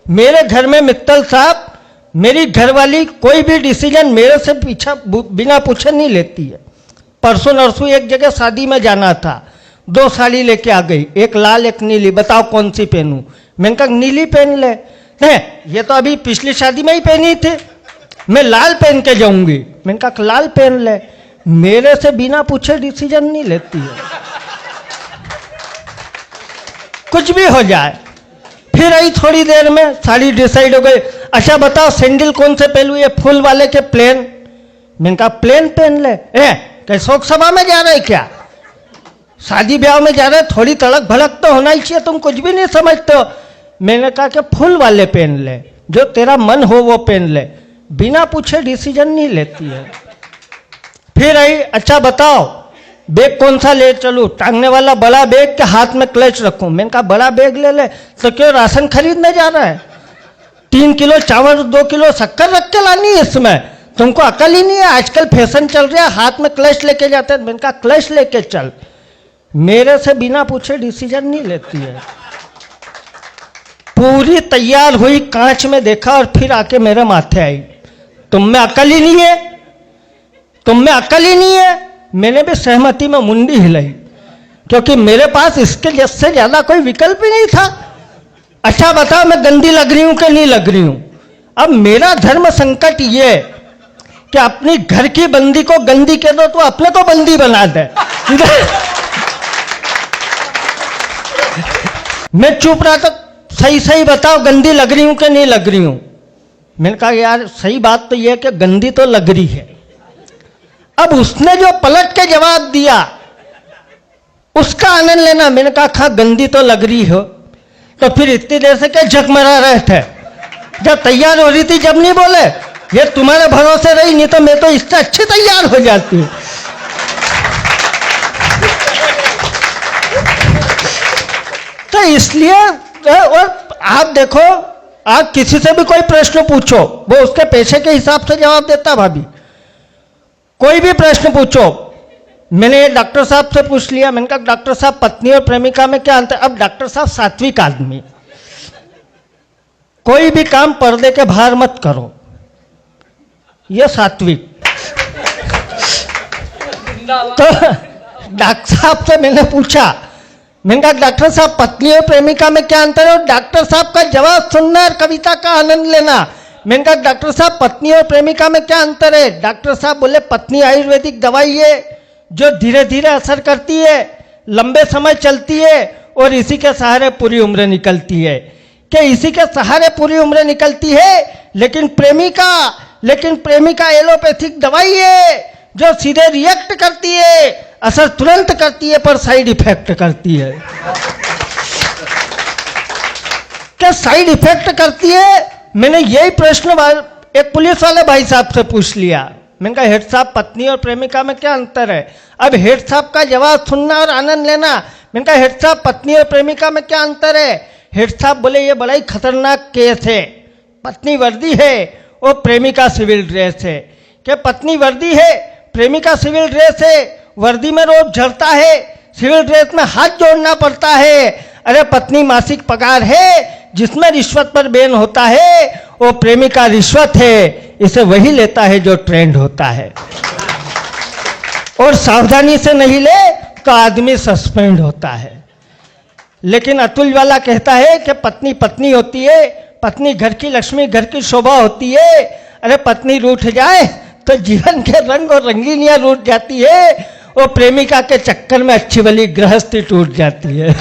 मेरे घर में मित्तल साहब, मेरी घरवाली कोई भी डिसीजन मेरे से पीछा बिना पूछे नहीं लेती है। परसों नरसों एक जगह शादी में जाना था, 2 साड़ी लेके आ गई, एक लाल एक नीली, बताओ कौन सी पहनूं। मैंने कहा नीली पहन ले। नहीं, ये तो अभी पिछली शादी में ही पहनी थी, मैं लाल पहन के जाऊंगी। मैंने कहा लाल पहन ले। मेरे से बिना पूछे डिसीजन नहीं लेती है, कुछ भी हो जाए। फिर आई थोड़ी देर में साड़ी डिसाइड हो गई। अच्छा बताओ सैंडल कौन से पहलू, ये फुल वाले के प्लेन। मैंने कहा प्लेन पहन ले। क्या शोक सभा में जा रहे क्या, शादी ब्याह में जा रहे, थोड़ी तड़क भड़क तो होना ही चाहिए, तुम कुछ भी नहीं समझते हो। मैंने कहा कि फुल वाले पहन ले, जो तेरा मन हो वो पहन ले, बिना पूछे डिसीजन नहीं लेती है। फिर आई, अच्छा बताओ बैग कौन सा ले चलूं, टांगने वाला बड़ा बैग के हाथ में क्लच रखूं। मैंने कहा बड़ा बैग ले ले। तो क्यों राशन खरीदने जा रहा है, 3 किलो चावल 2 किलो शक्कर रख के लानी है इसमें, तुमको अकल ही नहीं है। आजकल फैशन चल रहा है, हाथ में क्लच लेके जाते हैं। मैंने कहा क्लच लेके चल। मेरे से बिना पूछे डिसीजन नहीं लेती है। पूरी तैयार हुई, कांच में देखा और फिर आके मेरे माथे आई, तुम में अकल ही नहीं है, तुम में अकल ही नहीं है। मैंने भी सहमति में मुंडी हिलाई, क्योंकि मेरे पास इसके जैसे ज्यादा कोई विकल्प ही नहीं था। अच्छा बताओ मैं गंदी लग रही हूं कि नहीं लग रही हूं। अब मेरा धर्म संकट ये कि अपनी घर की बंदी को गंदी कह दो तो अपने को बंदी बना दे। मैं चुप रहा था, सही सही बताओ गंदी लग रही हूं कि नहीं लग रही हूं। मैंने कहा यार सही बात तो यह है कि गंदी तो लग रही है। अब उसने जो पलट के जवाब दिया उसका आनंद लेना। मैंने कहा खा गंदी तो लग रही हो, तो फिर इतनी देर से क्या झकमरा रहे थे, जब तैयार हो रही थी जब नहीं बोले। ये तुम्हारे भरोसे रही, नहीं तो मैं तो इससे अच्छी तैयार हो जाती। तो इसलिए और आप देखो, आप किसी से भी कोई प्रश्न पूछो, वो उसके पेशे के हिसाब से जवाब देता। भाभी कोई भी प्रश्न पूछो, मैंने डॉक्टर साहब से पूछ लिया। मैंने कहा डॉक्टर साहब पत्नी और प्रेमिका में क्या अंतर। अब डॉक्टर साहब सात्विक आदमी, कोई भी काम पर्दे के बाहर मत करो, ये सात्विक। तो डॉक्टर साहब से मैंने पूछा, मैंने कहा डॉक्टर साहब पत्नी और प्रेमिका में क्या अंतर है। और डॉक्टर साहब का जवाब सुनना और कविता का आनंद लेना। मैंने कहा डॉक्टर साहब पत्नी और प्रेमिका में क्या अंतर है। डॉक्टर साहब बोले पत्नी आयुर्वेदिक दवाई है जो धीरे धीरे असर करती है, लंबे समय चलती है और इसी के सहारे पूरी उम्र निकलती है। कि इसी के सहारे पूरी उम्र निकलती है, लेकिन प्रेमिका एलोपैथिक दवाई है जो सीधे रिएक्ट करती है, असर तुरंत करती है पर साइड इफेक्ट करती है। क्या साइड इफेक्ट करती है। मैंने यही प्रश्न एक पुलिस वाले भाई साहब से पूछ लिया। मैंने कहा हेड साहब पत्नी और प्रेमिका में क्या अंतर है। अब हेड साहब का जवाब सुनना और आनंद लेना। मैंने कहा हेड साहब पत्नी और प्रेमिका में क्या अंतर है। हेड साहब बोले ये बड़ा ही खतरनाक केस है, पत्नी वर्दी है और प्रेमिका सिविल ड्रेस है। क्या पत्नी वर्दी है, प्रेमिका सिविल ड्रेस है। वर्दी में रोज झड़ता है, सिविल ड्रेस में हाथ जोड़ना पड़ता है। अरे पत्नी मासिक पगार है जिसमें रिश्वत पर बैन होता है, वो प्रेमिका रिश्वत है, इसे वही लेता है जो ट्रेंड होता है, और सावधानी से नहीं ले तो आदमी सस्पेंड होता है। लेकिन अतुल वाला कहता है कि पत्नी पत्नी होती है, पत्नी घर की लक्ष्मी, घर की शोभा होती है। अरे पत्नी रूठ जाए तो जीवन के रंग और रंगीनियां रूठ जाती है, और प्रेमिका के चक्कर में अच्छी भली गृहस्थी टूट जाती है।